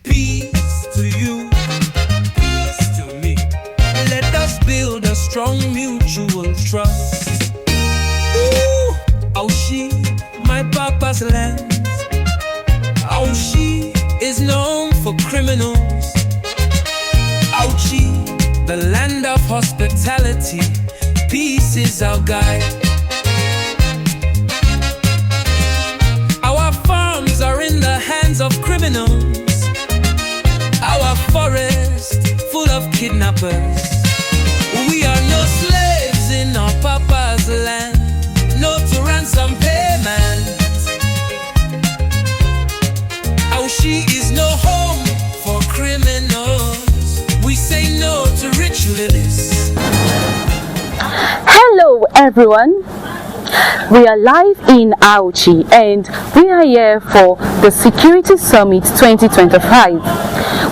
Peace to you, peace to me. Let us build a strong mutual trust. Ooh, Auchi, my papa's land. Auchi is known for criminals. Auchi, the land of hospitality. Peace is our guide. Our farms are in the hands of criminals. Our forest full of kidnappers. We are no slaves in our papa's land. No to ransom payment. Auchi is no home for criminals. We say no to ritualists. Hello everyone, we are live in Auchi and we are here for the Security Summit 2025.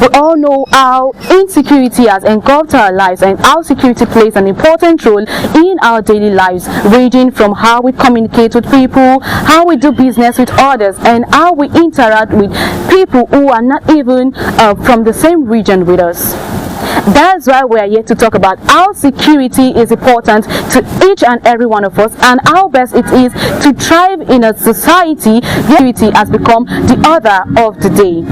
We all know how insecurity has engulfed our lives and how security plays an important role in our daily lives, ranging from how we communicate with people, how we do business with others, and how we interact with people who are not even from the same region with us. That's why we are here to talk about how security is important to each and every one of us and how best it is to thrive in a society where security has become the order of the day.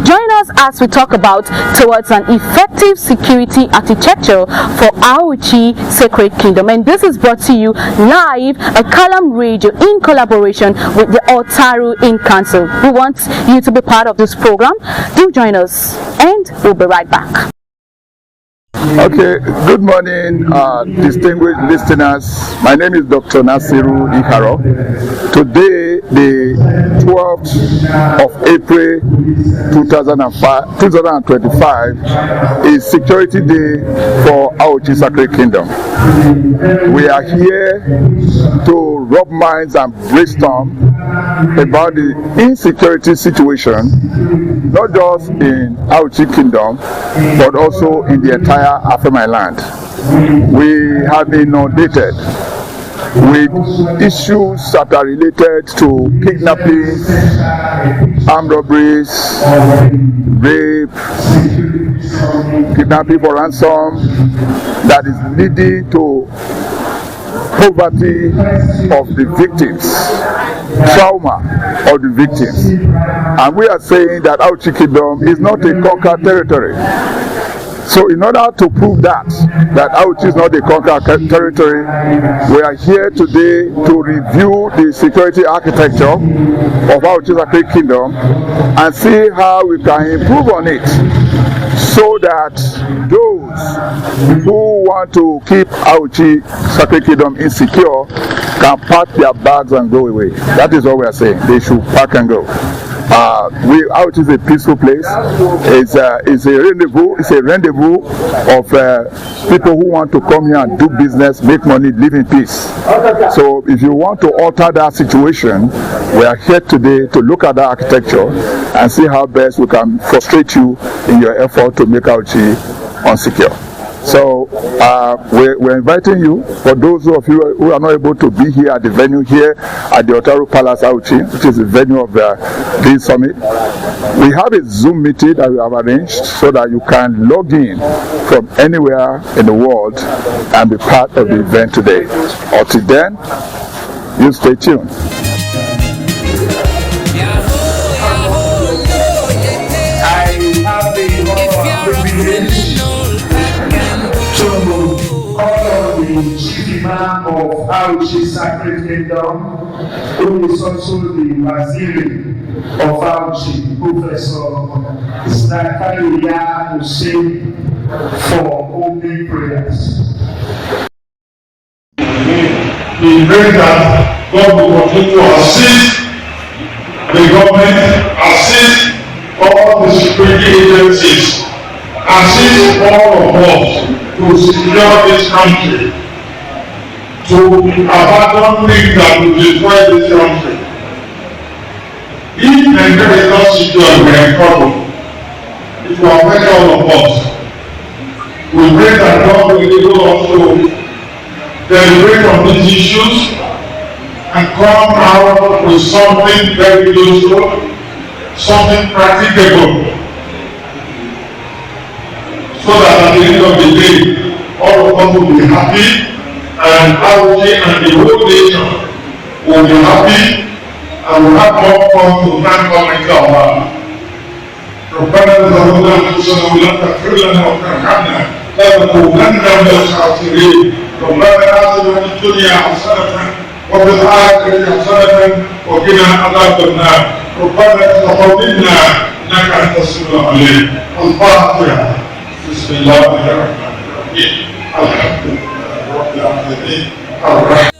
Join us as we talk about towards an effective security architecture for Auchi Sacred Kingdom. And this is brought to you live at Column Radio in collaboration with the Otaru in Council. We want you to be part of this program. Do join us and we'll be right back. Okay, good morning, distinguished listeners. My name is Dr. Nasiru Ikaro. Today, the 12th of April 2025, is Security Day for Auchi Sacred Kingdom. We are here to rub minds and brainstorm about the insecurity situation, not just in Auchi Kingdom, but also in the entire Afema land. We have been inundated with issues that are related to kidnapping, armed robberies, rape, kidnapping for ransom, that is leading to poverty of the victims, trauma of the victims. And we are saying that Auchi Kingdom is not a conquered territory. So in order to prove that Auchi is not a conquered territory, we are here today to review the security architecture of Auchi Sacred Kingdom and see how we can improve on it, so that those who want to keep Auchi Sacred Kingdom insecure can pack their bags and go away. That is what we are saying. They should pack and go. Auchi is a peaceful place. It's a rendezvous of people who want to come here and do business, make money, live in peace. So if you want to alter that situation, we are here today to look at that architecture and see how best we can frustrate you in your effort to make Auchi unsecure. So we're inviting you, for those of you who are not able to be here at the venue here at the Otaru Palace Auchi, which is the venue of this summit. We have a Zoom meeting that we have arranged so that you can log in from anywhere in the world and be part of the event today. Until then, you stay tuned. Chief of Auchi Sacred Kingdom, who is also the Waziri of Auchi, Professor Zakaria Hussein, for opening prayers. We pray that God will continue to assist the government, assist all the security agencies, assist all of us to secure this country, to abandon things that will destroy this country. If Nigeria is not secure, we are in trouble. It will affect all of us. We pray that God will enable us to deliberate on these issues and come out with something very useful, something practicable the day, all of us will be happy, and Auchi and the whole nation will be happy, and will have more fun to thank Almighty Allah. ربنا ظلمنا انفسنا ولا تغفر لنا وترحمنا لنكونن من الخاسرين. ربنا آتنا في الدنيا حسنة وفي الآخرة حسنة وقنا عذاب النار. ربنا تقبل منا إنك أنت السميع العليم. الفاتحة. بسم الله الرحمن الرحيم. الحمد لله رب العالمين. الرحمن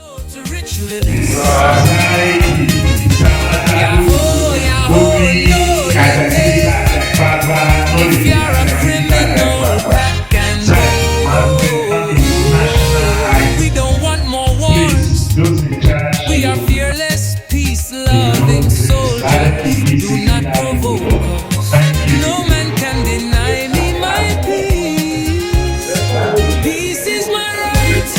If you're a criminal, back and roll. We don't want more wars. We are fearless, peace-loving soldiers. Do not provoke us. No man can deny me my peace. Peace is my right.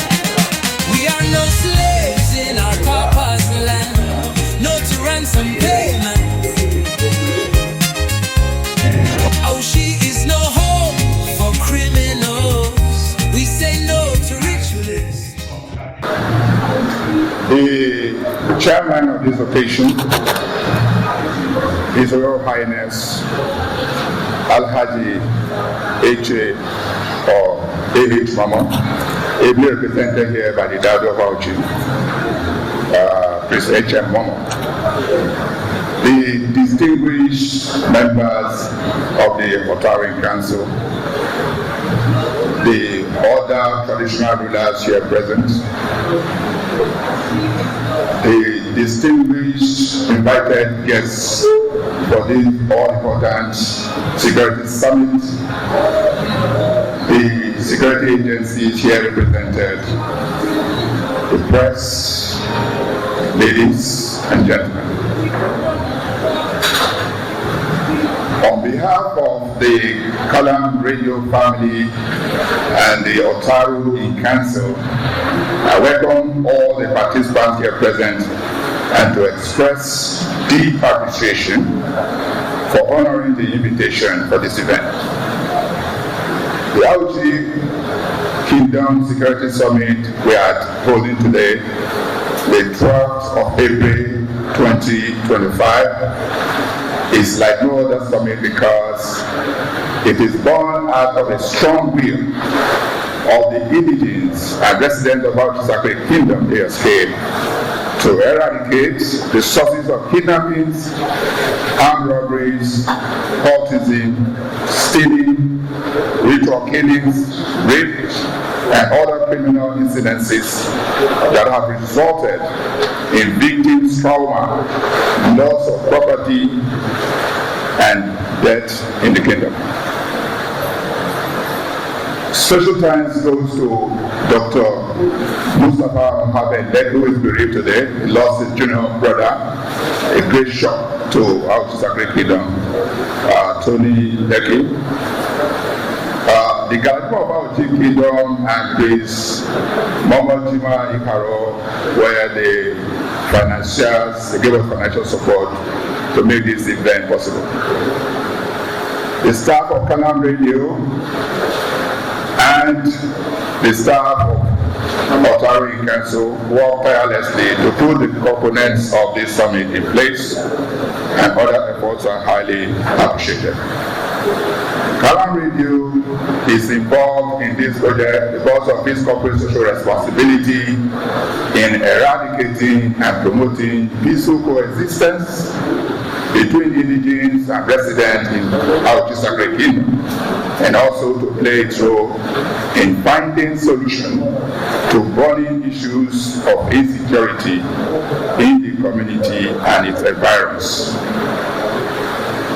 We are no slaves in our papa's land. No to ransom payment. Auchi is no home for criminals. We say no to ritualists. The chairman of this occasion, His Royal Highness Alhaji H.A. or A.H. Mama, ably represented here by the Dad of Auchi, Prince H.M. Mama. The distinguished members of the Otarian Council, the other traditional rulers here present, the distinguished invited guests for this all-important security summit, the security agencies here represented, the press, ladies and gentlemen. On behalf of the Kalam Radio family and the Otaru Council, I welcome all the participants here present and to express deep appreciation for honoring the invitation for this event. The Auchi Kingdom Security Summit we are holding today, the 12th of April 2025, is like no other summit because it is born out of a strong will of the indigents and residents of Auchi Sacred Kingdom, ASK, to eradicate the sources of kidnappings, armed robberies, cultism, stealing, ritual killings, rape, and other criminal incidences that have resulted in victims' trauma, loss of property, and death in the kingdom. Special thanks goes to Dr. Mustafa Mohamed, who is bereaved today. He lost his junior brother, a great shock to Auchi Sacred Kingdom, Tony Leki. The Galatian of Auchi Kingdom and his Mama Jima Ikaro were the financiers, they gave us financial support to make this event possible. The staff of Kalam Radio and the staff of Otaru Council worked tirelessly to put the components of this summit in place, and other efforts are highly appreciated. Kalam Radio is involved in this project because of its corporate social responsibility in eradicating and promoting peaceful coexistence between indigents and residents in Auchi Sacred Kingdom, and also to play its role in finding solutions to burning issues of insecurity in the community and its environs.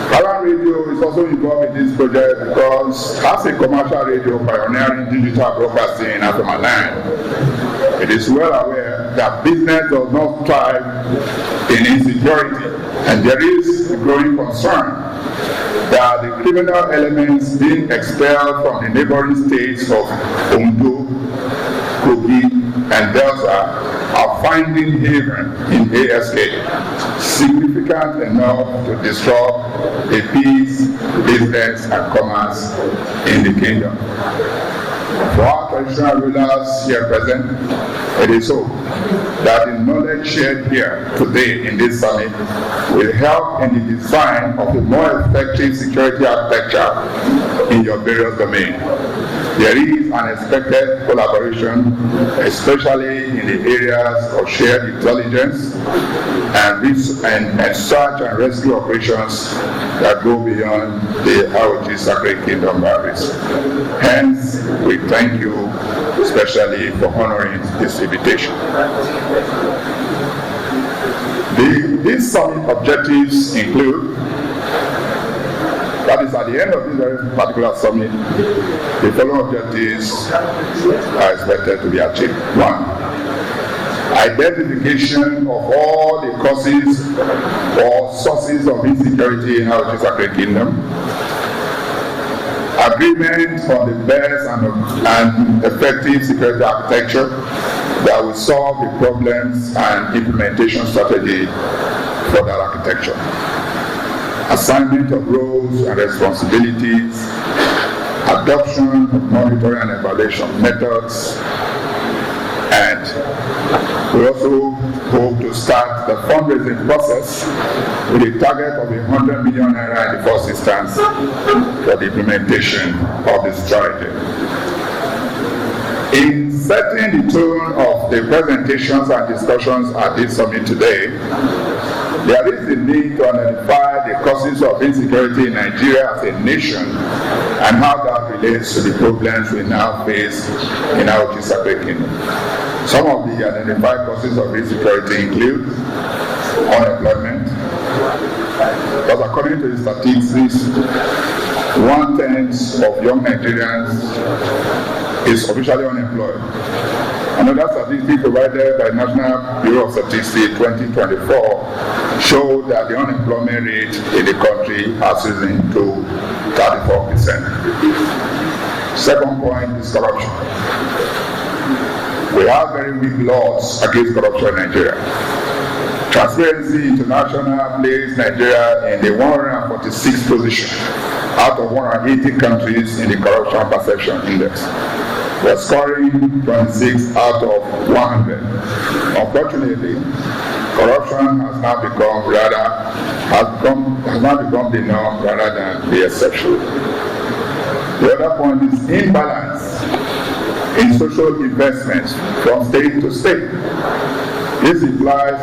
Kalam Radio is also involved in this project because as a commercial radio pioneering digital broadcasting in Afamaland, it is well aware that business does not thrive in insecurity, and there is a growing concern that the criminal elements being expelled from the neighboring states of Ondo, Kogi, and Delta are finding haven in ASK, significant enough to disrupt the peace, business, and commerce in the kingdom. For our traditional rulers here present, it is so that the knowledge shared here today in this summit will help in the design of a more effective security architecture in your various domains. There is an expected collaboration, especially in the areas of shared intelligence and search and rescue operations that go beyond the Auchi Sacred Kingdom boundaries. Hence, we thank you especially for honoring this invitation. These summit objectives include, that is, at the end of this very particular summit, the following objectives are expected to be achieved. 1. Identification of all the causes or sources of insecurity in Auchi Sacred Kingdom. Agreement on the best and effective security architecture that will solve the problems and implementation strategy for that architecture. Assignment of roles and responsibilities, adoption of monitoring and evaluation methods, and we also hope to start the fundraising process with a target of 100 million naira in the first instance for the implementation of this strategy. In setting the tone of the presentations and discussions at this summit today, there is the need to identify the causes of insecurity in Nigeria as a nation and how that relates to the problems we now face in Auchi Sacred Kingdom. Some of the identified causes of insecurity include unemployment, because according to the statistics, 1/10 of young Nigerians is officially unemployed. Another statistic provided by National Bureau of Statistics 2024 showed that the unemployment rate in the country has risen to 34%. Second point is corruption. We have very weak laws against corruption in Nigeria. Transparency International placed Nigeria in the 146th position out of 180 countries in the Corruption Perception Index. We're scoring 26 out of 100. Unfortunately, corruption has now become the norm rather than the exception. The other point is imbalance in social investments from state to state. This implies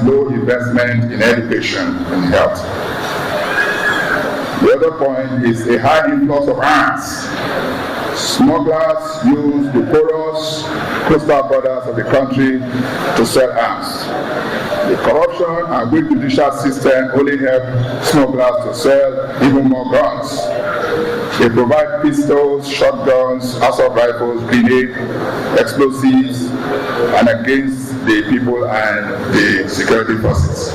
low investment in education and health. The other point is a high influx of arms. Smugglers use the porous coastal borders of the country to sell arms. The corruption and weak judicial system only help smugglers to sell even more guns. They provide pistols, shotguns, assault rifles, grenades, explosives, and against the people and the security forces.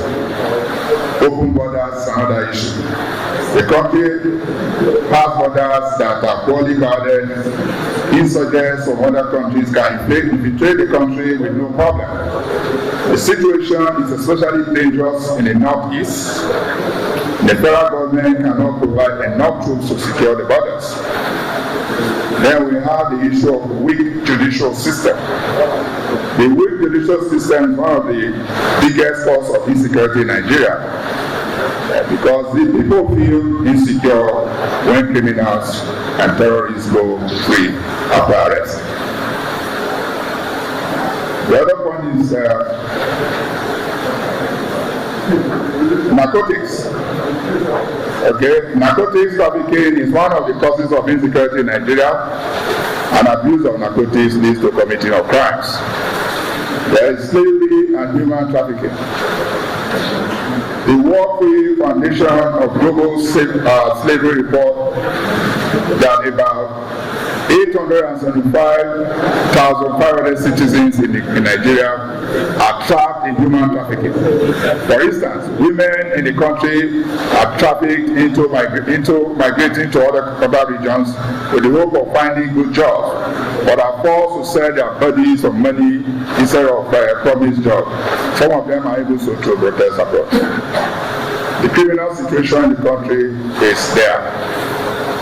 Open borders is another issue. The country has borders that are poorly guarded. Insurgents from other countries can infiltrate the country with no problem. The situation is especially dangerous in the northeast. The federal government cannot provide enough troops to secure the borders. Then we have the issue of the weak judicial system. The weak judicial system is one of the biggest causes of insecurity in Nigeria. Because the people feel insecure when criminals and terrorists go free after arrest. The other point is narcotics. Okay, narcotics trafficking is one of the causes of insecurity in Nigeria, and abuse of narcotics leads to committing of crimes. There is slavery and human trafficking. The War Free Foundation of Global Slavery report that about 875,500 citizens in Nigeria are trapped in human trafficking. For instance, women in the country are trafficked into migrating to other regions with the hope of finding good jobs, but are forced to sell their bodies for money instead of promised jobs. Some of them are able to protest abroad. The criminal situation in the country is there.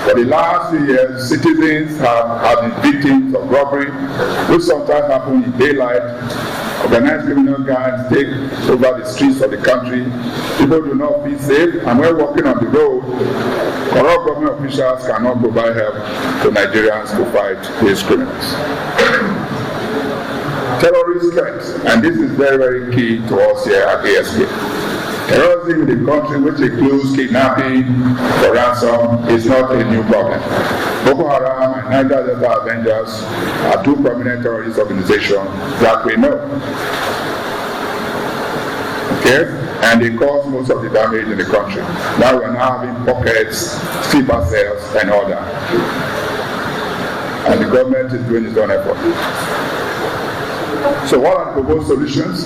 For the last few years, citizens have been victims of robbery, which sometimes happen in daylight. Organized criminal gangs take over the streets of the country. People do not feel safe, and when walking on the road, corrupt government officials cannot provide help to Nigerians to fight these criminals. Terrorist threats, and this is very, very key to us here at ASK. Terrorism in the country, which includes kidnapping for ransom, is not a new problem. Boko Haram and Niger Delta Avengers are two prominent terrorist organizations that we know. Okay? And they cause most of the damage in the country. Now we are now having pockets, sleeper cells, and all that. And the government is doing its own effort. So what are the proposed solutions?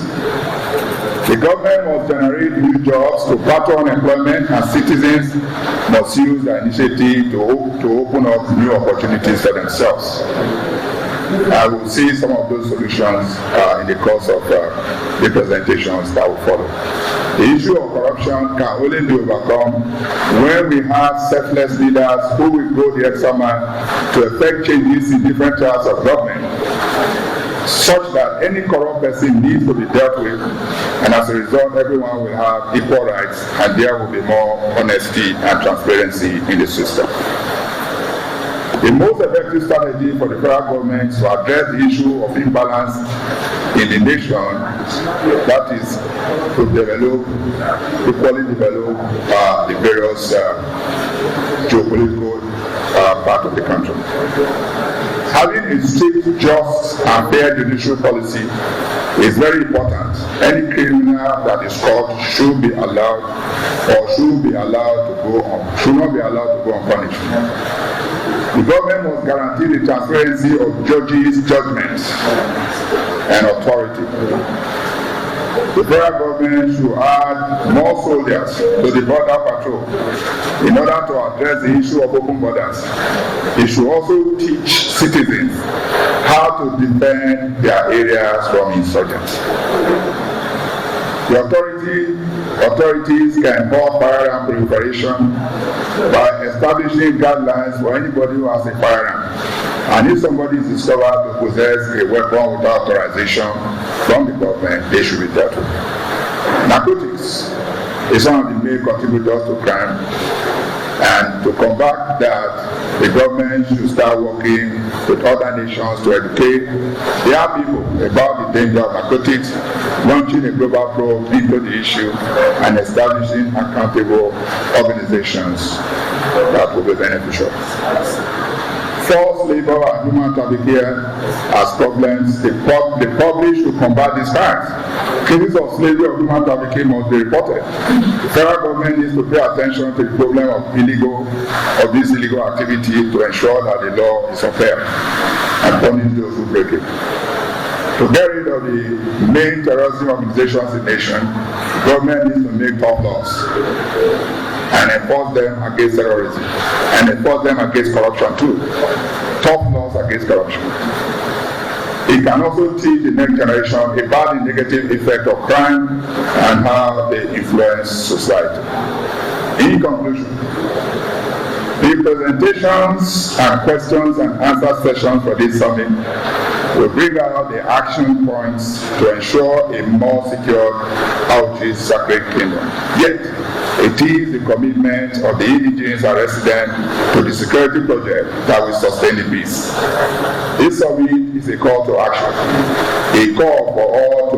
The government must generate new jobs to battle unemployment, and citizens must use their initiative to open up new opportunities for themselves. I will see some of those solutions in the course of the presentations that will follow. The issue of corruption can only be overcome when we have selfless leaders who will go the extra mile to effect changes in different types of government, such that any corrupt person needs to be dealt with, and as a result, everyone will have equal rights, and there will be more honesty and transparency in the system. The most effective strategy for the federal government to address the issue of imbalance in the nation, that is, to equally develop the various geopolitical part of the country. Having a strict, just, and fair judicial policy is very important. Any criminal that is caught should not be allowed to go unpunished. The government must guarantee the transparency of judges' judgments and authority. The federal government should add more soldiers to the border patrol in order to address the issue of open borders. It should also teach citizens how to defend their areas from insurgents. The authorities can halt firearm proliferation by establishing guidelines for anybody who has a firearm. And if somebody is discovered to possess a weapon without authorization from the government, they should be dealt with. Narcotics is one of the main contributors to crime, and to combat that, the government should start working with other nations to educate their people about the danger of narcotics, launching a global probe into the issue, and establishing accountable organizations that will be beneficial. Forced labor and human trafficking as problems, the public should combat these crimes. Cases of slavery or human trafficking must be reported. The federal government needs to pay attention to the problem of this illegal activity to ensure that the law is fair and punish those who break it. To get rid of the main terrorism organizations in the nation, the government needs to make tough laws and enforce them against terrorism, and enforce them against corruption too. Tough laws against corruption. It can also teach the next generation about the negative effect of crime and how they influence society. In conclusion, the presentations and questions and answer sessions for this summit will bring out the action points to ensure a more secure Auchi Sacred Kingdom. Yet, it is the commitment of the indigenous and residents to the security project that will sustain the peace. This summit is a call to action, a call for all to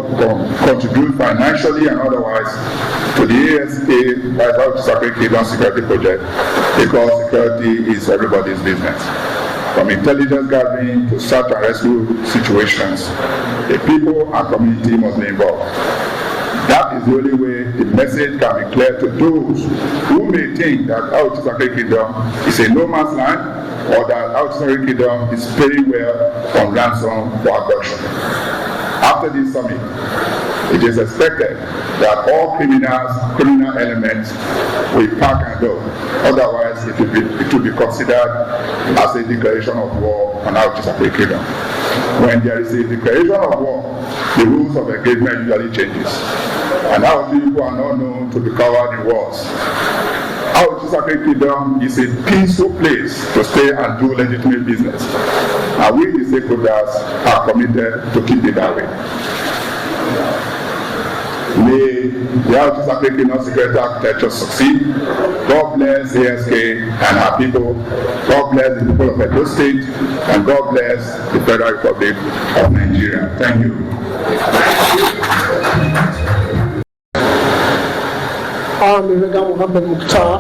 contribute financially and otherwise to the ASK Auchi Sacred Kingdom security project, because security is everybody's business. From intelligence gathering to search and rescue situations, the people and community must be involved. That is the only way the message can be clear to those who may think that Auchi Sacred Kingdom is a no man's land, or that Auchi Sacred Kingdom is paying well on ransom for abduction. After this summit, it is expected that all criminal elements will pack and go. Otherwise, it will be considered as a declaration of war on Auchi Sacred Kingdom. When there is a declaration of war, the rules of engagement usually changes. And Auchi people are not known to be covered in wars. Auchi Sacred Kingdom is a peaceful place to stay and do legitimate business. And we, the stakeholders, are committed to keep it that way. May the Auchi Sacred Kingdom security architecture succeed. God bless ASK and our people. God bless the people of Edo State. And God bless the Federal Republic of Nigeria. Thank you. I'm Mohammed Mukhtar,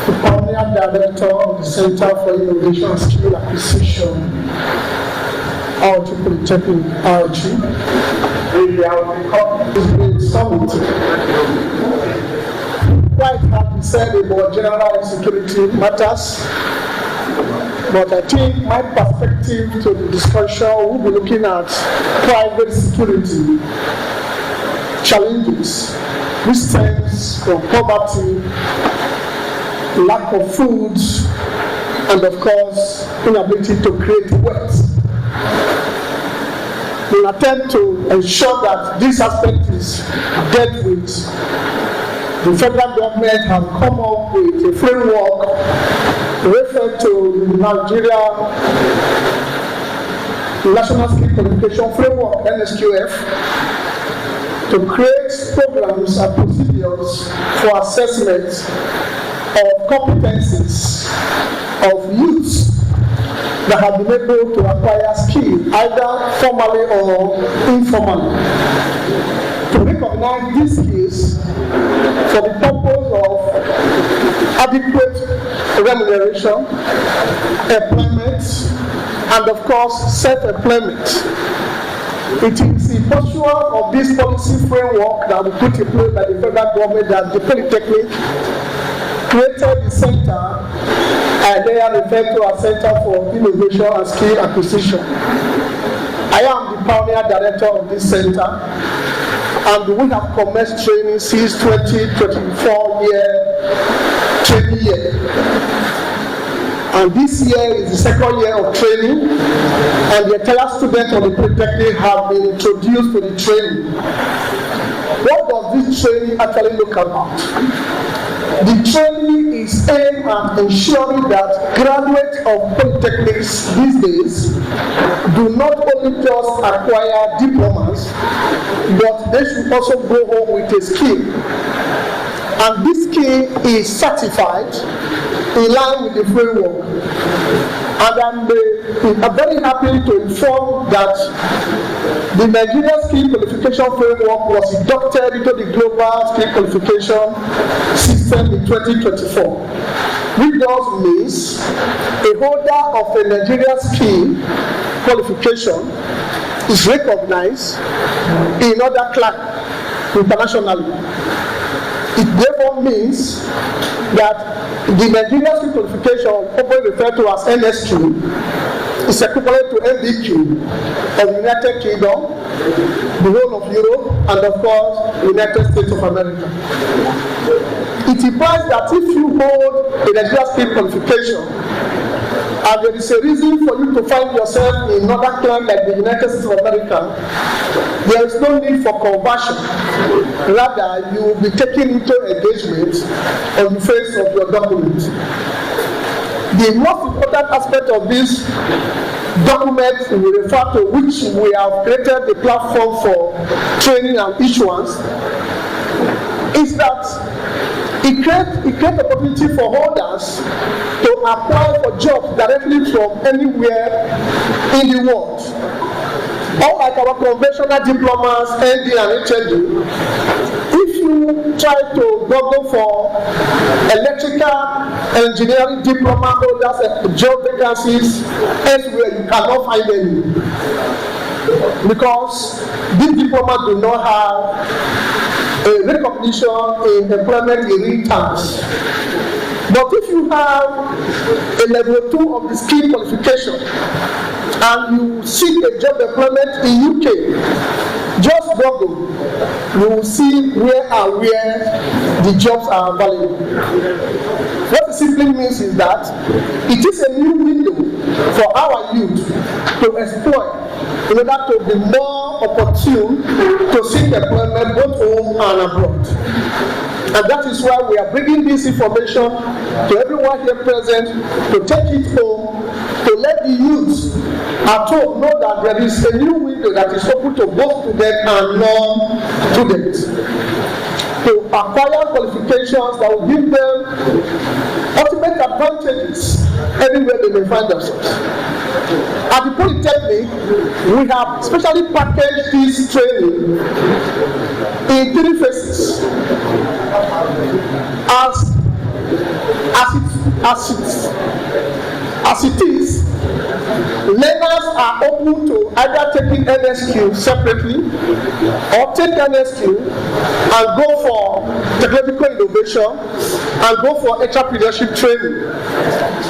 the Pioneer Director of the Center for Innovation and Skill Acquisition, Auchi Polytechnic, Auchi. It's been summit. Quite hard to say about general security matters, but I think my perspective to the discussion will be looking at private security challenges. This stems from poverty, lack of food, and of course, inability to create wealth. We attempt to ensure that this aspect is dealt with. The federal government has come up with a framework referred to the Nigeria National Skill Qualification Framework, NSQF, to create programs and procedures for assessment of competencies of youths that have been able to acquire skill, either formally or informally, to recognize these skills for the purpose of adequate remuneration, employment, and of course self-employment. It is the pursuit of this policy framework that we put in place by the federal government that the Polytechnic created the center, and they are referred to as Center for Innovation and Skill Acquisition. I am the Pioneer Director of this center, and we have commenced training since 2024 training year. And this year is the second year of training, and the entire students of the Polytechnic have been introduced to the training. What does this training actually look about? The training is aimed at ensuring that graduates of polytechnics these days do not only just acquire diplomas, but they should also go home with a skill. And this skill is certified in line with the framework. And I'm very happy to inform that the Nigeria Skill Qualification Framework was inducted into the Global Skill Qualification System in 2024, which does means a holder of a Nigeria Skill Qualification is recognized in other class internationally. It therefore means that the Nigerian Skill Qualification, commonly referred to as NSQ, is equivalent to NVQ of the United Kingdom, the whole of Europe, and of course, the United States of America. It implies that if you hold a Nigerian Skill Qualification, and there is a reason for you to find yourself in another country like the United States of America, there is no need for conversion. Rather, you will be taken into engagement on the face of your document. The most important aspect of this document we refer to, which we have created the platform for training and issuance, is that it creates opportunity for holders to apply for jobs directly from anywhere in the world. Unlike our conventional diplomas, ND and HND, if you try to go for electrical engineering diploma holders, job vacancies elsewhere, you cannot find any. Because these diplomas do not have a recognition in employment in real terms. But if you have a level 2 of the skill qualification and you seek a job employment in UK, just Google, you will see where the jobs are available. What it simply means is that it is a new window for our youth to exploit in order to be more opportune to seek employment both home and abroad. And that is why we are bringing this information to everyone here present to take it home, to let the youth at home know that there is a new window that is open to both students and non-students, to acquire qualifications that will give them ultimate advantages anywhere they may find themselves. At the Polytechnic, we have specially packaged this training in 3 phases. As it is, learners are open to either taking NSQ separately or take NSQ and go for technological innovation and go for entrepreneurship training.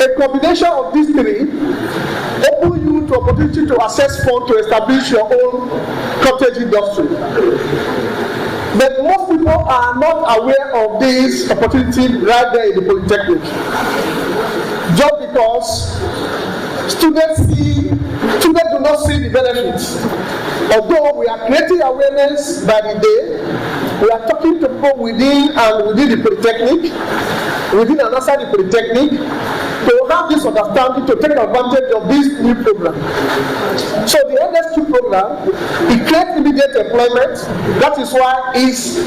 A combination of these 3 open you to opportunity to access funds to establish your own cottage industry. But most people are not aware of this opportunity right there in the Polytechnic. Just because students do not see the benefits. Although we are creating awareness by the day, we are talking to people within the Polytechnic, within and outside the Polytechnic, to have this understanding to take advantage of this new program. So the NSQ program, it creates immediate employment. That is why it's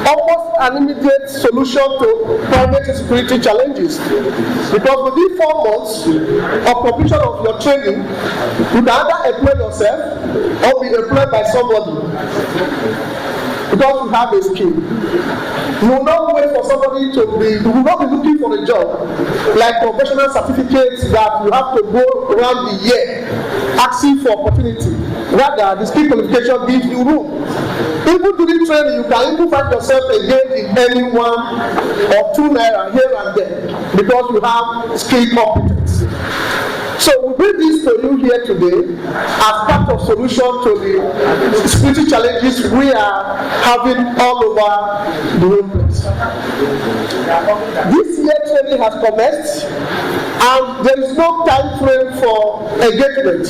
almost an immediate solution to private security challenges. Because within 4 months of completion of your training, you can either employ yourself or be employed by somebody. Because you have a skill. You will not wait for somebody you will not be looking for a job like professional certificates that you have to go around the year asking for opportunity. Rather, the skill qualification gives you room. Even during training, you can even find yourself engaged in any 1 or 2 naira here and there because you have skill competence. So we bring this to you here today as part of solution to the security challenges we are having all over the whole place. This year training has commenced and there is no time frame for engagement.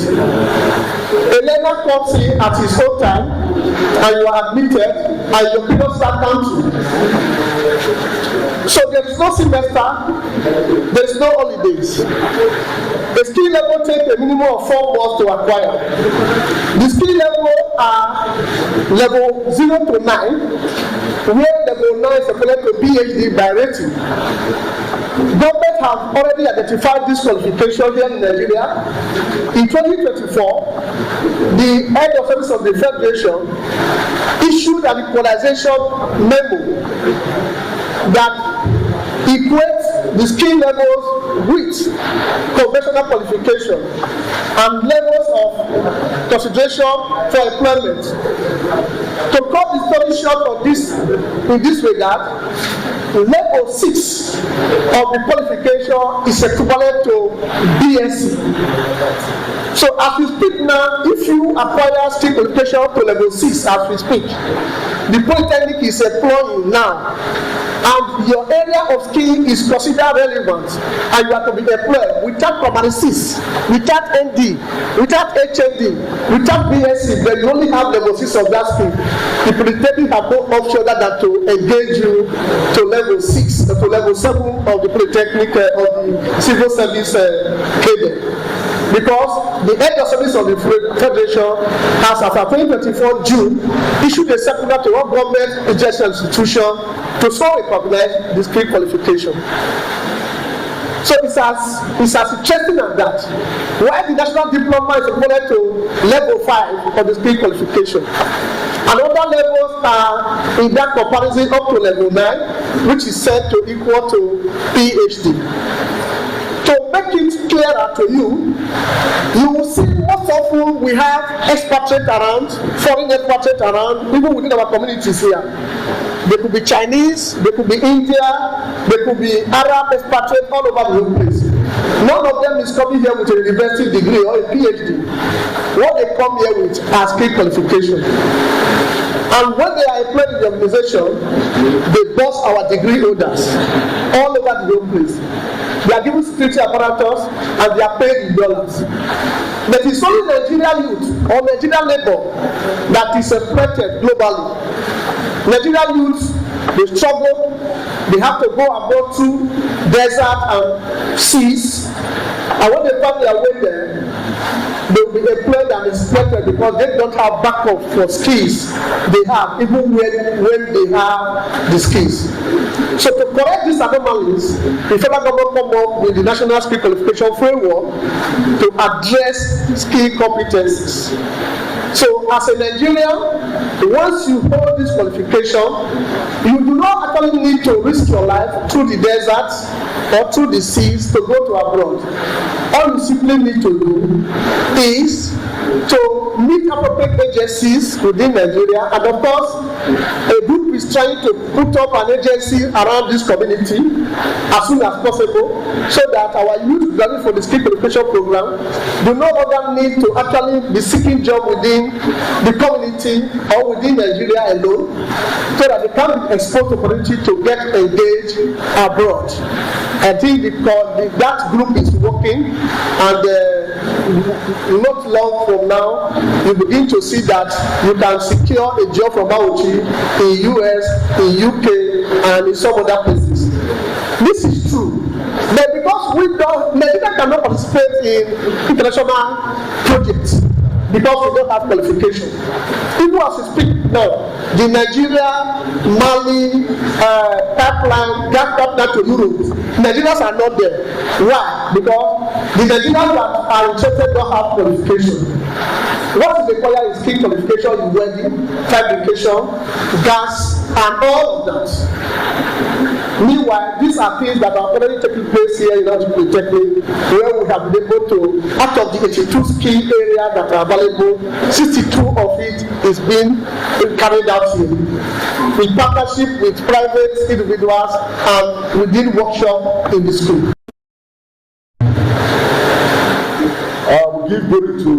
A learner comes in at his own time and you are admitted and your period start counting. So there is no semester, there is no holidays. The skill level takes a minimum of 4 months to acquire. The skill level are level 0 to 9, where level 9 is equivalent to PhD by rating. Government have already identified this qualification here in Nigeria. In 2024, the head of service of the Federation issued an equalization memo that equates the skill levels with conventional qualification and levels of consideration for employment. To cut the story short of this, in this regard, level 6 of the qualification is equivalent to BSc. So as we speak now, if you acquire skill qualification to level 6 as we speak, the Polytechnic is employing now, and your area of skill is considered relevant, and you are to be employed without primary 6, without ND, without HND, without BSc, then you only have level 6 of that skill. The Polytechnic have no option other than to engage you to level 6, to level 7 of the Polytechnic of the civil service cadre. Because the head of service of the Federation has, as of 2024 June, issued a circular to all government educational institutions to so recognize the skill qualification. So it's as interesting as that. Why the national diploma is equivalent to level 5 of the skill qualification. And other levels are in that comparison up to level 9, which is said to equal to PhD. To make it clearer to you, you will see most often we have expatriates around, foreign expatriates around, even within our communities here. They could be Chinese, they could be India, they could be Arab expatriates all over the whole place. None of them is coming here with a university degree or a PhD. What they come here with are skill qualification. And when they are employed in the organization, they boss our degree holders all over the whole place. They are given security apparatus and they are paid in dollars. But it's only Nigerian youth or Nigerian labor that is exploited globally. Nigerian youth, they struggle They have to go about through desert and seas. And when they find their way there, they will be employed and exploited because they don't have backup for skills they have, even when they have the skills. So to correct these anomalies, the federal government come up with the National Skill Qualification Framework to address skill competencies. So as a Nigerian, once you hold this qualification, you do not actually need to risk your life through the deserts or through the seas to go to abroad. All you simply need to do is to meet appropriate agencies within Nigeria, and of course, a group is trying to put up an agency around this community as soon as possible, so that our youth graduate for the skill qualification program do no longer need to actually be seeking job within the community or within Nigeria alone, so that they can be exposed to opportunity to get engaged abroad. I think that group is working, and not long from now, you begin to see that you can secure a job from Auchi in US, in UK, and in some other places. This is true. But because Nigeria cannot participate in international projects because we don't have qualification. Even as we speak now, the Nigeria, Mali pipeline, gas pipeline to Europe, Nigerians are not there. Why? Because the Nigerians that are interested don't have qualification. What is required is skill qualification in welding, fabrication, gas, and all of that. Meanwhile, these are things that are already taking place here in Auchi Polytechnic, where we have been able to, out of the 82 skill areas that are available, 62 of it is being carried out here, in partnership with private individuals and within workshop in the school. We give glory to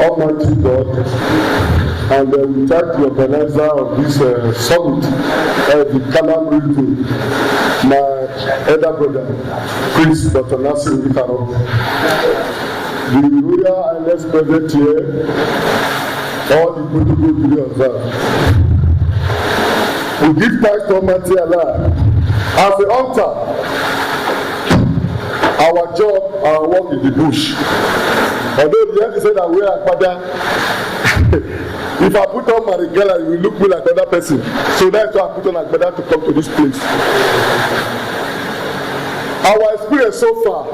Almighty God, and we thank the organizer of this summit, the Calamari, to my elder brother, Prince Dr. Nasir Ikaro. The Royal Highness present here, all the protocol to be observed. We give thanks to Almighty Allah. As the altar, our job, our work in the bush. Although the end said that we are father, if I put on my regala, you will look me like another person. So that's why I put on a brother to come to this place. Our experience so far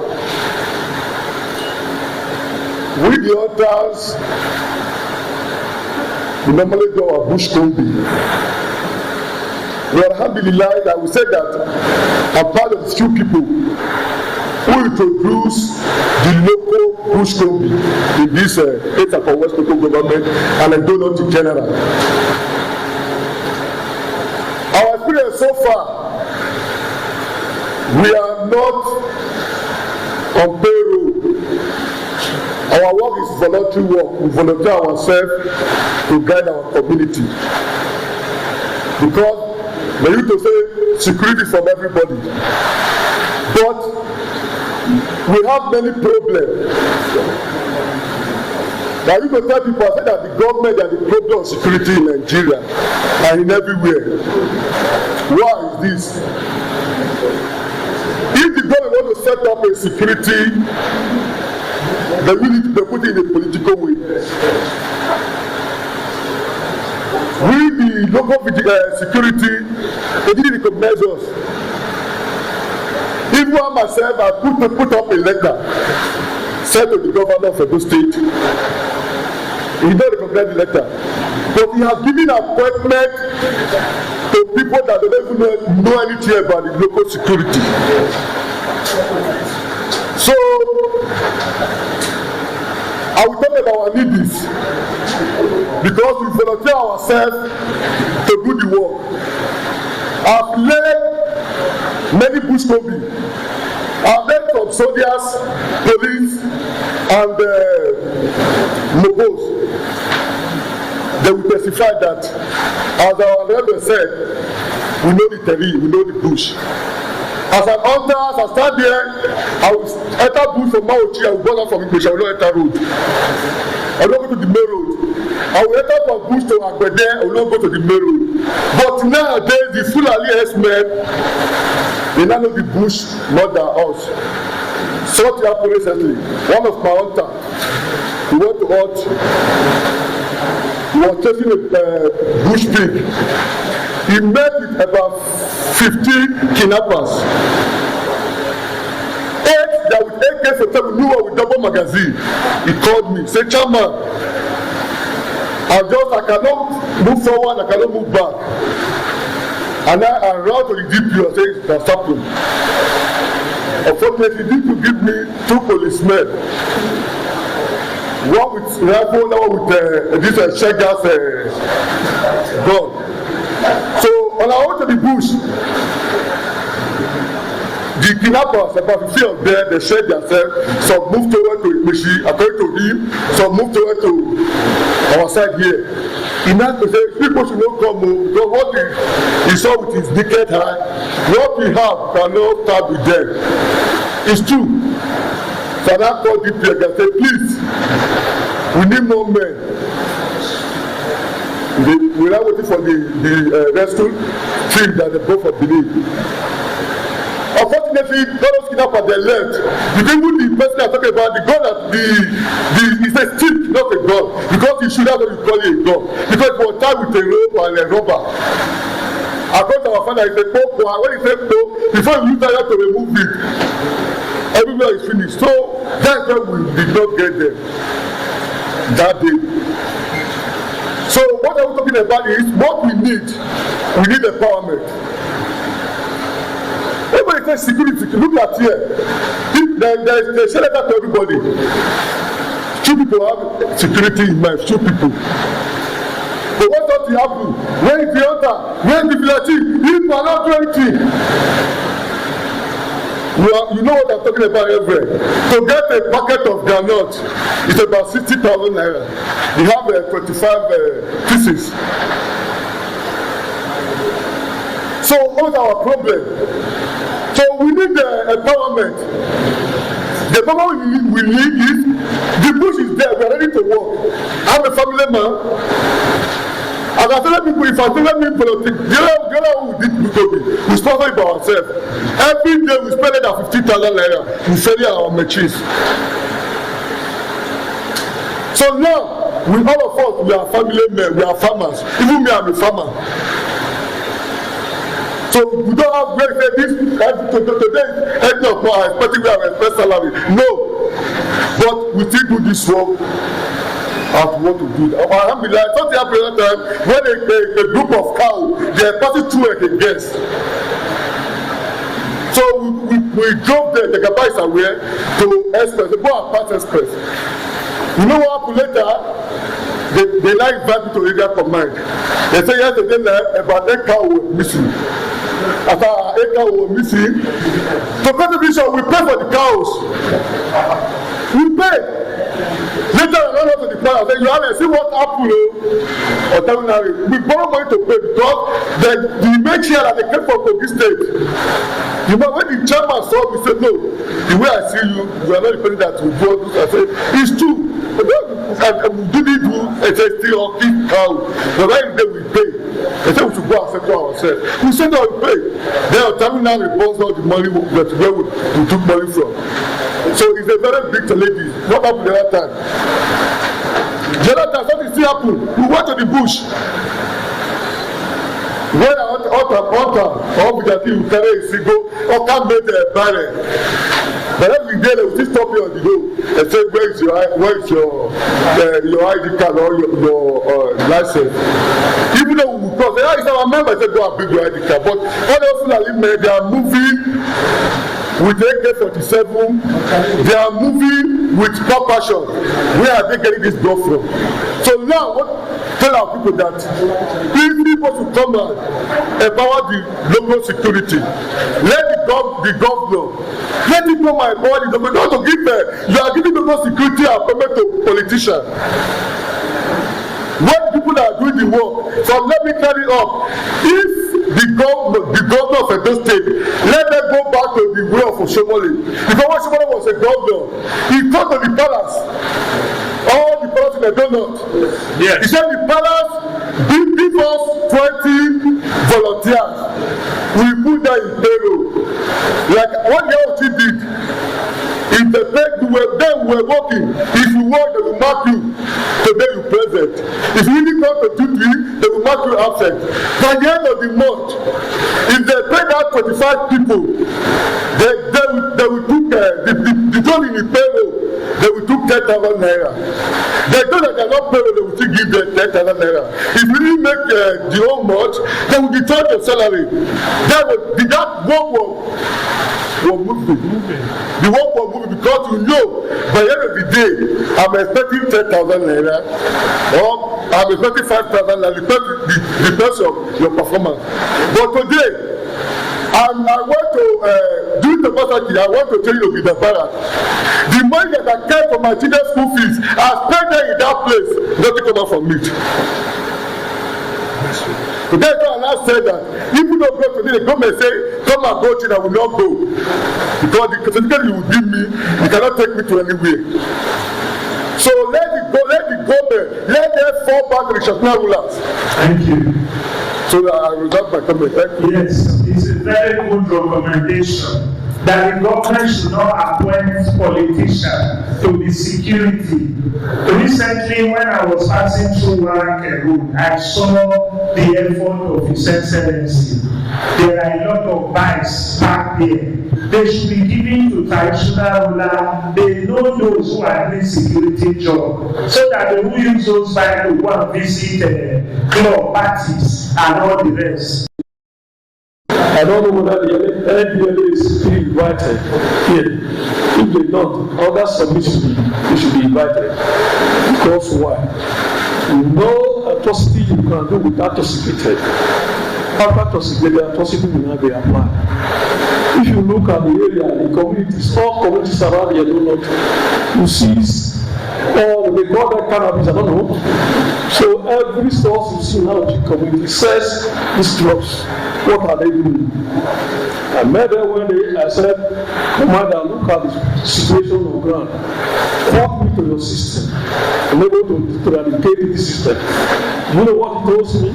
with the altars, we normally do our bush combi. We are alhamdulillah that we said that I'm part of the few people who introduce the local bush combi in this area for West Local Government and a donut in general. Our experience so far, we are not on payroll. Our work is voluntary work. We volunteer ourselves to guide our community. Because they used to say security from everybody. But we have many problems. Now you can tell people, I said that the government and the problem of security in Nigeria and in everywhere. Why is this? If the government want to set up a security, they really need to put it in a political way. We, the local security, they didn't recognize us. Even I myself, I put up a letter sent to the governor of Edo State. He don't recognize the letter. But we have given appointment to people that don't even know anything about the local security. So, I will talk about our needs because we volunteer ourselves to do the work. I've led many bush combi. I've led some soldiers, police, and mobos. They will testify that, as our elder said, we know the terrain, we know the bush. As an hunter, as I stand there, I will enter bush from Auchi, I will go out from English, I will not enter road. I will not go to the main road. I will enter from bush to Agbede, I will not go to the main road. But nowadays, the Fulani herdsmen, they now know the bush more than us. So what happened recently? One of my hunters, he went to hunt. He was chasing a bush pig. He met with about 50 kidnappers. 8 that with AK-47 knew her with double magazine. He called me, said, Chairman, I cannot move forward, I cannot move back. And I ran to the DPO and said, that's happened. Unfortunately, the DPO give me 2 policemen. One with rifle, one with this shell gas gun. So when I went to the bush, the kidnappers, about 50 of them, they shared themselves. Some moved toward to Mishi, according to him. Some moved toward to our side here. He now say people should not come home because what he saw with his naked eye, what we have cannot start with them. It's true. So I called DPO and said, please, we need more men. We are waiting for the rescue team that they go for Benin. Unfortunately, those kidnappers they left. Even the person I'm talking about, the gun that it's a stick, not a gun, because you should have what you call it a gun. Because it was tied with a rope and a rubber. According to our father, it's a poke. When he said poke, before you use that to remove it, everywhere is finished. So that's why we did not get them that day. So what I'm talking about is what we need empowerment. Everybody says security. Look at here. There is a letter to everybody. 2 people have security in mind. 2 people. But what does it happen? Where is the hunter? Where is the vigilante? People are not doing anything. You know what I'm talking about everywhere. To get a packet of granite, it's about 60,000 naira. You have 25 pieces. So what's our problem? So we need empowerment. The empowerment we need is the bush is there. We are ready to work. I'm a family man. As I tell people, if I tell me politics, the other we did we sponsor it by ourselves. Every day we spend about 50,000 naira. We sell our machines. So now, with all of us, we are family men, we are farmers. Even me, I'm a farmer. So we don't have great today, end of our expecting we have a first salary. No. But we still do this work as what to do. Alhamdulillah, something happened that time when a group of cows, they are passing through against. So we drove there, the Gaba is aware, to express, they go and pass express. You know what happened later? They like invite me to area command. They say yesterday about 8 cows were missing. After 8 cows were missing, to contribution we pay for the cows. We pay. Later I run out to the point and say, you have to see what happened. Or terminally, we borrow money to pay because the main chair that they came from Kogi State. You know, when the chairman saw me, said, no, the way I see you, you are not the person that will do all this. I said, it's true. And we didn't do a testing or keep cow. But right there we pay. They said we should go and settle ourselves. We said that we pay. Then our terminal reports all the money that where we took money from. So it's a very big challenge. What happened the other time? The other time, something still happened. We went to the bush. When I want all the thing we carry a cigar, or can't make a barrel. But every day they will still stop you on the road and say, where is your ID card or your license? Even though we cross, it's our member, I said, go and bring your ID card. But all those people they are moving with AK-47, they are moving with compassion. Where are they getting this gun from? So now, tell our people that if people should come and empower the local security, let the governor, let it go my body. Not to give you are giving local security appointment to politicians. When people are doing the work, so let me carry up. If the governor of Edo State, let them go back to the way of Oshomole. Because when Oshomole was a governor, he go to the palace, all the palace in Edo North. Yes. He said the palace give us 20 volunteers. We put that in payroll. Like what the Auchi did. If they were working, if you work, they will mark you. Today you present. If you really come to duty, they will mark you absent. By the end of the month, if they pay that 25 people, they will took the job in the payroll. They will took 10,000 naira. They know that they are not payroll. They will still give them 10,000 naira. If you really make the whole month, they will deduct your salary. That work will move it. The work will move it because you know by the end of the day I'm expecting 10,000 naira or I'm expecting 5,000 naira. Depends on your performance. But today, I want to do the massacre. I want to tell you with the barrack. The money that I get from my children's school fees, I spend them in that place. Nothing come out from it. So that's why Allah said that even though God today, the government say, come and go, I will not go. Because the certificate you will give me, you cannot take me to anywhere. So let the government, let them fall back to the traditional rulers. Thank you. So I will not my comment. Thank you. Yes, it's a very good recommendation that the government should not appoint politicians to the security. Recently, when I was passing through Waranke, I saw the effort of His Excellency. There are a lot of bikes back there. They should be given to traditional ruler. They know those who are doing security job, so that they will use those bikes to go and visit club parties and all the rest. I don't know whether the NDLA is still invited here. If they don't, other submissions should be invited. Because why? No atrocity you can do without toxicated. After toxicated, atrocity will not be applied. If you look at the area, the communities, all communities around here do not, you see, or they call that cannabis, I don't know. So every source you see now in the community says these drugs. What are they doing? I met them when I said, Commander, look at the situation on the ground. Walk me to your system. I'm able to eradicate this system. You know what he tells me?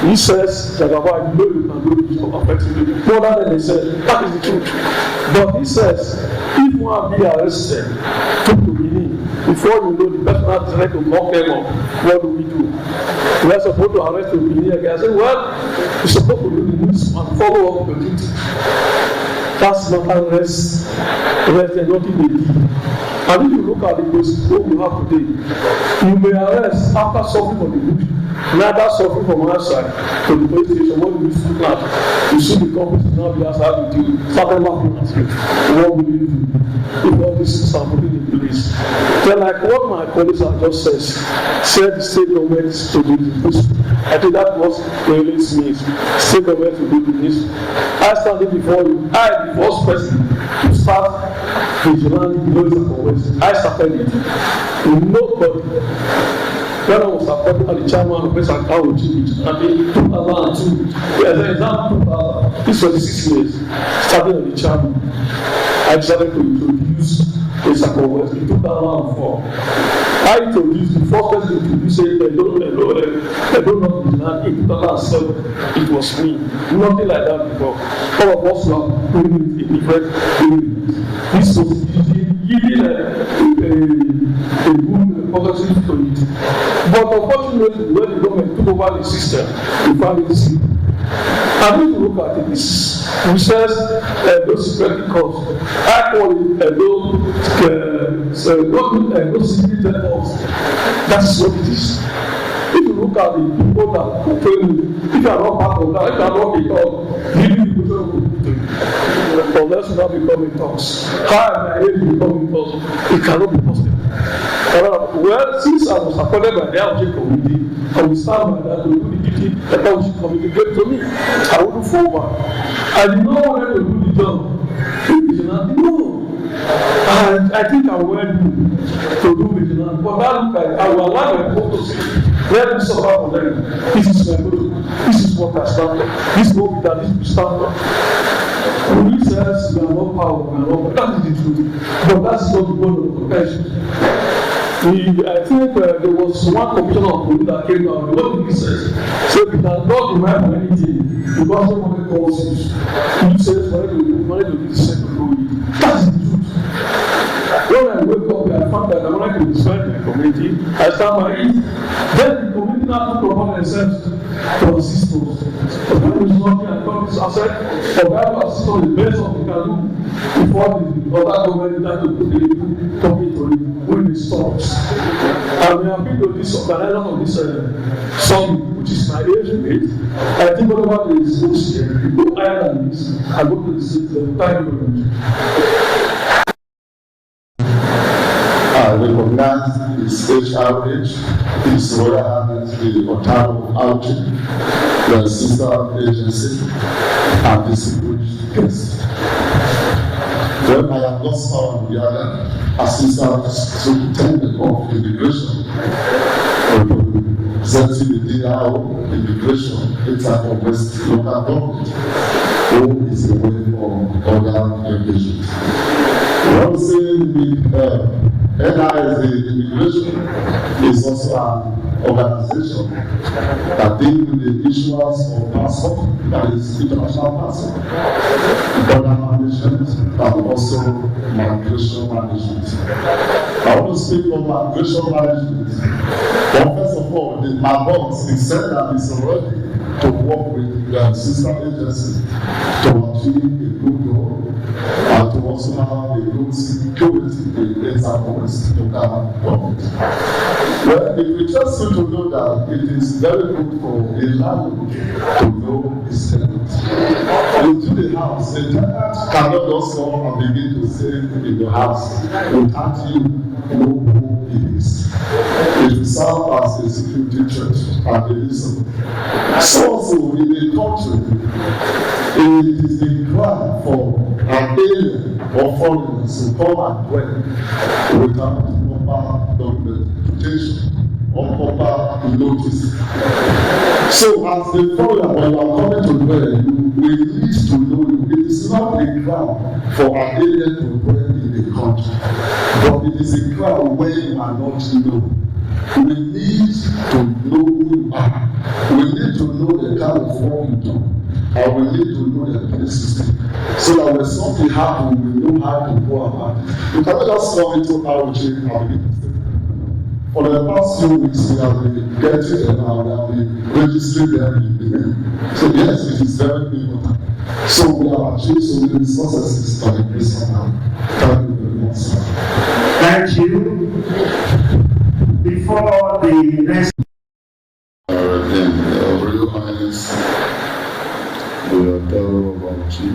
He says, Jagaba, you know you can do this job effectively. More than they said, that is the truth. But he says, if one be arrested, took to Benin, before you know the person has tried to lock them up, what do we do? We are supposed to arrest the Benin again. I said, well, you're supposed to do the news and follow up the duty. That's not arrest. Arrest and nothing they do. And if you look at the cases what we have today, you may arrest after suffering from the bush, neither suffering from outside to the police station. What do you see now? You see the companies now be outside with you, starting laughing at you. What will you do if all these things are put in place? Then, like what my colleagues have just said the state government to do this. I think that was really means. State government to do this. I standing before you, I the first person to start vigilance noise and always. I started it. Nobody. When I was appointed as the chairman of Western Auchi in 2002, as an example, this was 6 years, starting as the chairman. I decided to introduce Western West in 2004. I introduced the first person to introduce it, I don't know, in 2007. It was me. Nothing like that before. All of us were doing it in different areas. This was giving a good positive to it. But unfortunately, when the government took over the system, we found it simple. And if you look at it, this says those security costs. I call it those security costs. That is what it is. If you look at the people that complain, if you are not part of that, if you are not because giving the people unless you not become a talks. How am I able to become a talks? It cannot be possible. Well, since I was appointed by the Auchi committee, I will stand by that to do the duty that the Auchi committee gave to me. I will do forward. I did not want to do the job. No. And I I think I went to do vigilance, but I look at I will allow my people to say, let me suffer for them. This is my goal. This is what I stand for. This is what that is stand for. When we say we are not power, we are not, that is the truth. But that's not the goal of the I think there was one commissioner of police that came down. The one he says, so we cannot remember anything because somebody calls you. He says, for you to do the same thing. That's the truth. When I wake up, I found that I wanted to describe my community. I start my eat. Then the community now to propose themselves to assist us. But when we not here, I thought this asset, for God to assist us the best of we can do before the other government that to put the people talking to it when it stops. And we have been to this organizer of this summit, which is my age mate. I think whatever is supposed to go higher than this, I go to the state level. Thank you very much. I recognize his age average, his Royal Highness, the Ontario Auchi, the sister agency, and distinguished guests. Then I am not found the other Assistant Superintendent of Immigration, representing the DRO, Immigration, Inter West Local Government, who is away from other engagement. One thing with NISA Immigration is also an organization that deals with the issuance of passport, that is international passport, border management, and also migration management. I want to speak of migration management. But first of all, my boss is said that it's already to work with the sister agency to achieve a good goal and to also have a good security in the West local government. Well, if we just need to know that it is very good for a landlord to know his tenant. Into the house, the tenant cannot just come and begin to stay in the house without you know who he is. It serves as a security threat and a reason. So also in the country, it is a crime for an alien or foreigners to come and dwell without proper documentation or proper notice. So as the foreigner, when you are coming to dwell, we need to know it is not a crime for an alien to dwell in the country, but it is a crime when you are not known. We need to know who you are. We need to know the kind of work you do. And we need to know the places. So that when something happens, we know how to go about it. You cannot just come into Auchi and begin to say, for the past few weeks, we have been getting them and we have been registering them in the name. So yes, it is very important. So we have achieved so many successes by the grace of God. Thank you very much. Thank you. Before the next Royal Highness, the Pharaoh of Auchi,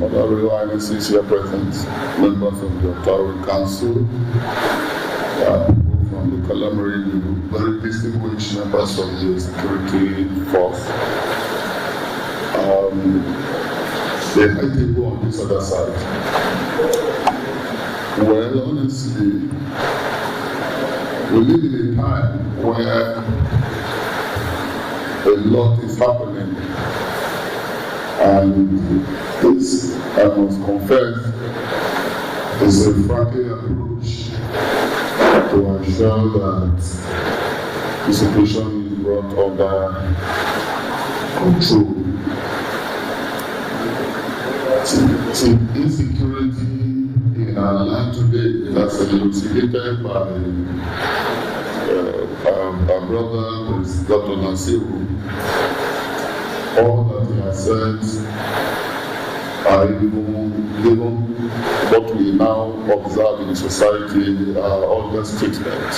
other Royal Highnesses here present, members of the Ontario Council, people from the Calamari, very distinguished members of the security force, the high table on this other side. Well, honestly, we live in a time where a lot is happening, and this, I must confess, is a frantic approach to ensure that the situation is brought under control. Insecurity in our land today, that's elucidated by our brother, Dr. Nasiru. All that he has said are even what we now observe in society are all the statements.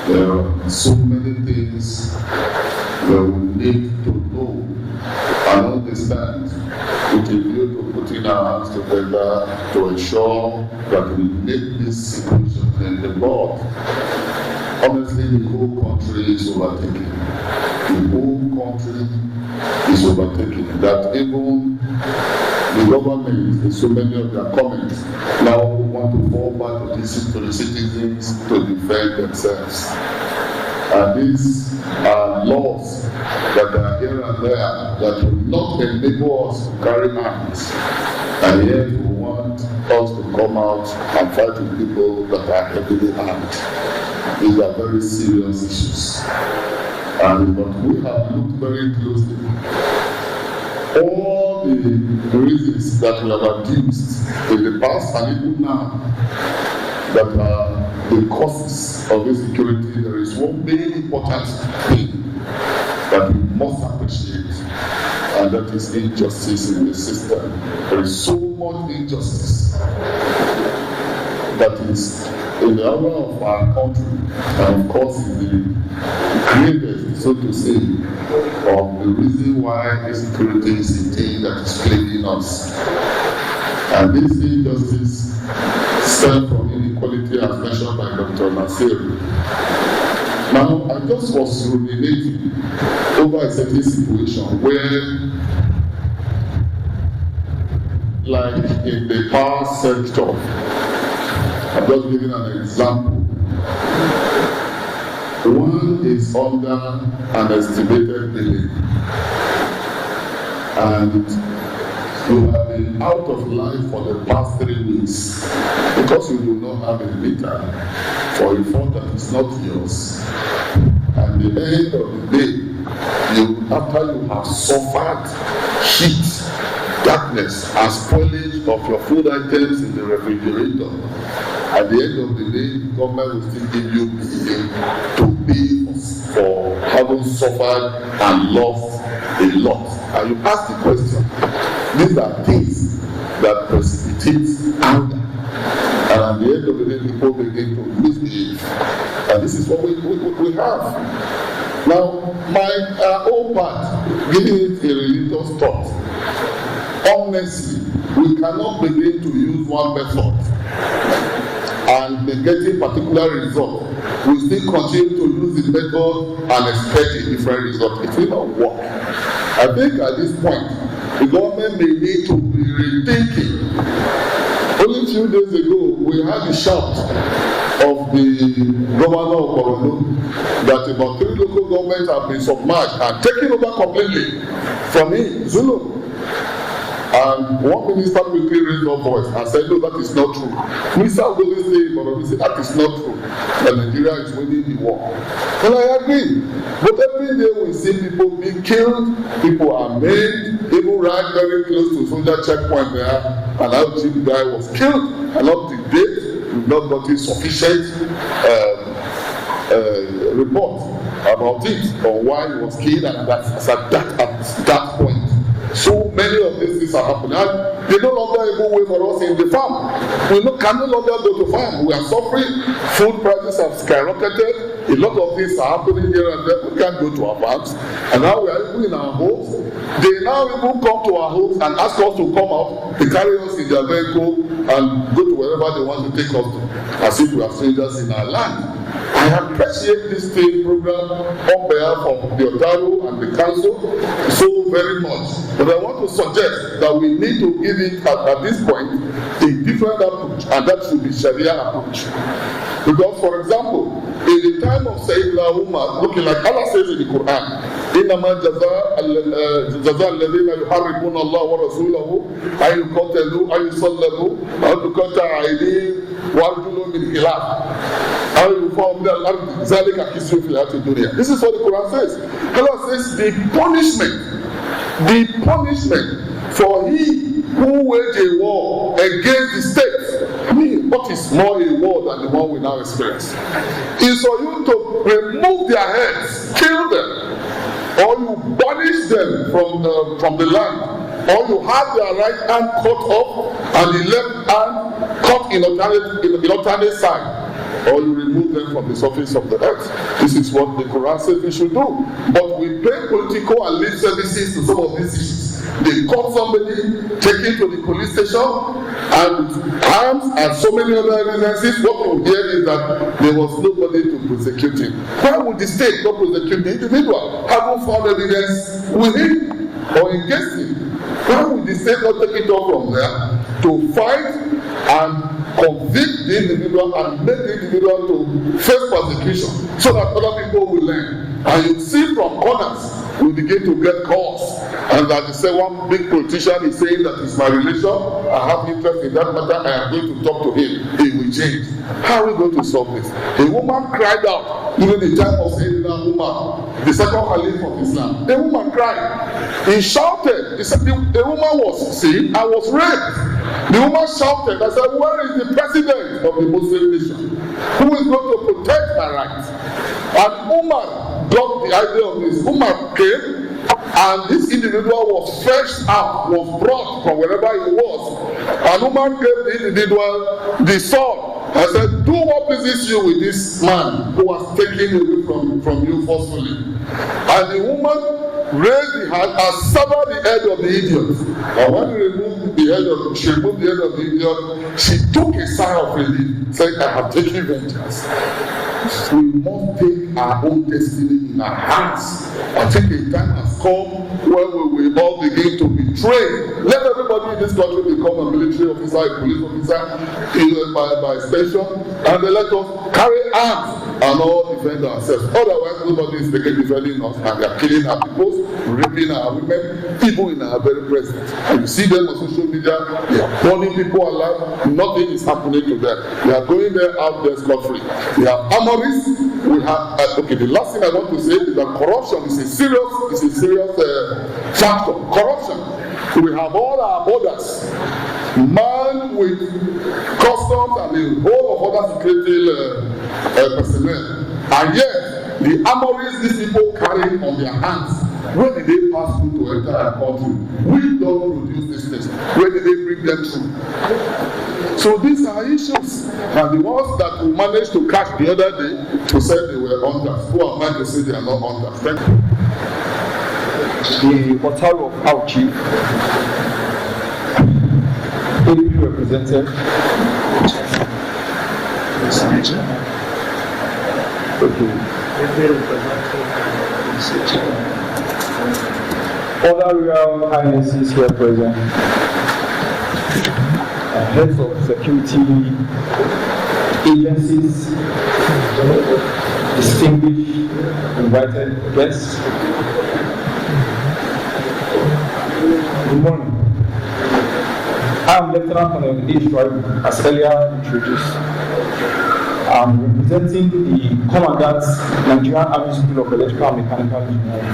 There are so many things that we need to know and understand with a view to putting our hands together to ensure that we make this situation in the Lord. Honestly, the whole country is overtaken. The whole country is overtaken. That even the government, in so many of their comments, now want to fall back to the citizens to defend themselves. And these are laws that are here and there that will not enable us to carry arms. And yet we want us to come out and fight with people that are heavily armed. These are very serious issues. But we have looked very closely. All the reasons that we have adduced in the past and even now that are the causes of insecurity, there is one very important thing that we must appreciate, and that is injustice in the system. There is so much injustice that is in the area of our country, and of course in the greatest, so to say, of the reason why insecurity is a thing that is plaguing us. And this injustice stems from inequality as mentioned by Dr. Nasir. Now, I just was ruminating over a certain situation where, like in the power sector, I'm just giving an example. One is under an estimated billing, and you have been out of life for the past 3 weeks because you do not have a meter for a phone that is not yours. At the end of the day, after you have suffered heat, darkness, and spoilage of your food items in the refrigerator, at the end of the day, the government will still give you to pay for having suffered and lost a lot. And you ask the question, these are things that precipitate anger. And at the end of the day, people begin to misbehave. And this is what we have. Now, my own part, giving it a religious thought, honestly, we cannot begin to use one method and be getting particular result. We still continue to use the method and expect a different result. It will not work. I think at this point, the government may need to be rethinking. Only a few days ago, we had the shout of the governor of Borno that about 3 local governments have been submerged and taken over completely from him, Zulu. And one minister quickly raised her voice and said, no, that is not true. Minister Ogozi said, but said, that is not true. That Nigeria is winning the war. And I agree. But every day we see people being killed, people are maimed, even right very close to soldier checkpoint there, and how the guy was killed. And up to date, we've not gotten sufficient report about it, or why he was killed, and that's at that point. So many of these things are happening. And they no longer even wait for us in the farm. We can no longer go to farm. We are suffering. Food prices have skyrocketed. A lot of things are happening here and there. We can't go to our farms. And now we are even in our homes. They now even come to our homes and ask us to come out. They carry us in their vehicle and go to wherever they want to take us to, as if we are strangers in our land. I appreciate this state program on behalf of the Otaru and the council so very much. But I want to suggest that we need to give it at this point a different approach, and that should be Sharia approach. Because, for example, in the time of Sayyidina Umar, looking like Allah says in the Quran, إنما جزاء الذين يحاربون الله ورسوله أن يقتلوا أن يصلبوا أو تقطع أيديهم وأرجلهم من خلاف أو ينفوا من الأرض ذلك خزي في الحياة الدنيا. This is what the Quran says. Allah says the punishment for he who waged a war against the state. I mean, what is more a war than the one we now experience? Is for you to remove their heads, kill them, or you banish them from the land, or you have their right hand cut off and the left hand cut in alternate side, or you remove them from the surface of the earth. This is what the Quran says we should do. But we pay political and lip services to some of these issues. They caught somebody, take him to the police station, and arms and so many other evidences. What we hear is that there was nobody to prosecute him. Why would the state not prosecute the individual? Haven't found evidence with him or against him. Why would the state not take it up from there to fight and convict the individual and make the individual to face persecution so that other people will learn? And you see from corners, we begin to get calls, and that they say one big politician is saying that it's my relation, I have interest in that matter, I am going to talk to him, he will change. How are we going to solve this? A woman cried out during the time of Sayyidina Umar, the second Caliph of Islam. A woman cried. He shouted. He said the woman was sick and was raped. The woman shouted. I said, where is the president of the Muslim nation? Who is going to protect my rights? And Umar got the idea of this. Umar came, and this individual was fetched out, was brought from wherever he was. And Umar gave the individual the sword. I said, do what pleases you with this man who was taken away from you forcefully. And the woman raised the hand and severed the head of the idiot. And when she removed the head of the idiot, she took a sigh of relief, saying, I have taken vengeance. We must take our own destiny in our hands. I think a time has come where we will all begin to be trained. Let everybody in this country become a military officer, a police officer, by extension, and they let us carry arms and all defend ourselves. Otherwise, nobody is defending us, and they are killing our people, raping our women, people in our very presence. And you see them on social media, they are burning people alive, nothing is happening to them. They are going there out there scot-free. They have armories. We have the last thing I want to say is that corruption is a serious factor. Corruption. We have all our borders manned with customs and the whole of other security personnel, and yet the armories these people carry on their hands, where did they pass through to enter our country? We don't produce these things. Where did they bring them to? So these are issues, and the ones that we managed to catch the other day to say they were hunters. Who am I to say they are not hunters? Thank you. The hotel of Auchi, ably represented. Other royal highnesses here present, heads of security agencies, distinguished invited guests. Good morning. I'm Lieutenant Colonel H. as earlier introduced. I'm representing the Commandant, Nigerian Army School of Electrical and Mechanical Engineering.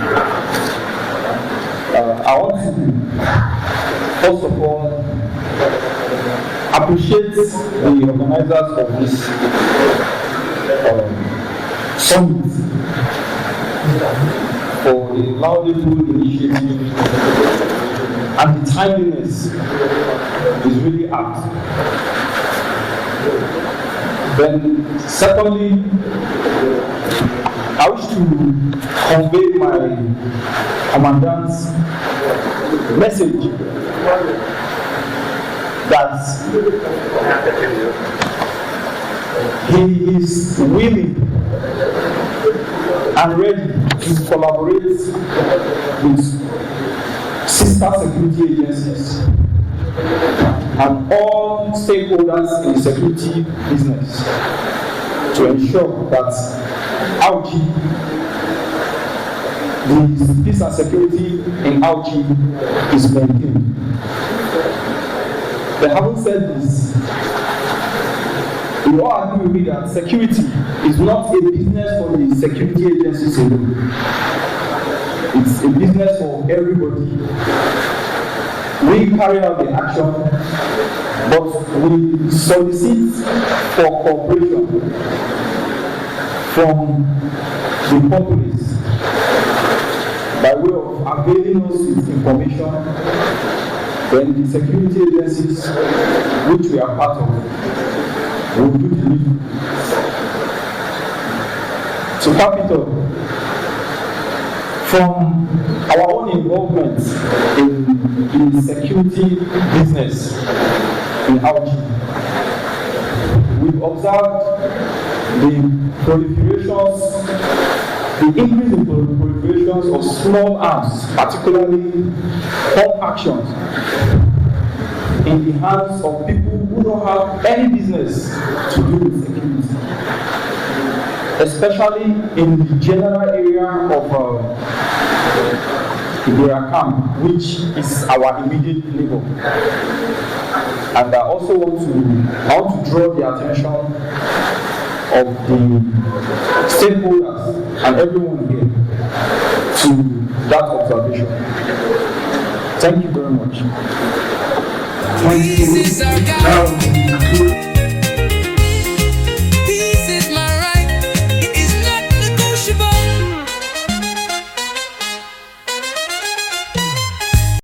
I want to, first of all, appreciate the organizers of this summit for the laudable initiative, and the timeliness is really apt. Then, secondly, I wish to convey my commandant's message that he is willing and ready to collaborate with sister security agencies and all stakeholders in the security business to ensure that Auchi, the peace and security in Auchi is maintained. But having said this, we all agree with me that security is not a business for the security agencies alone. It's a business for everybody. We carry out the action, but we solicit for cooperation from the populace by way of availing us with information. Then the security agencies, which we are part of, will do the needful. To cap it up, from our own involvement in the security business in Auchi, we've observed the proliferations the increase in proliferations of small arms, particularly pump actions, in the hands of people who don't have any business to do with security, especially in the general area of Iberakam, which is our immediate neighbor. And I also want to draw the attention of the stakeholders and everyone here to that observation. Thank you very much. This is our God.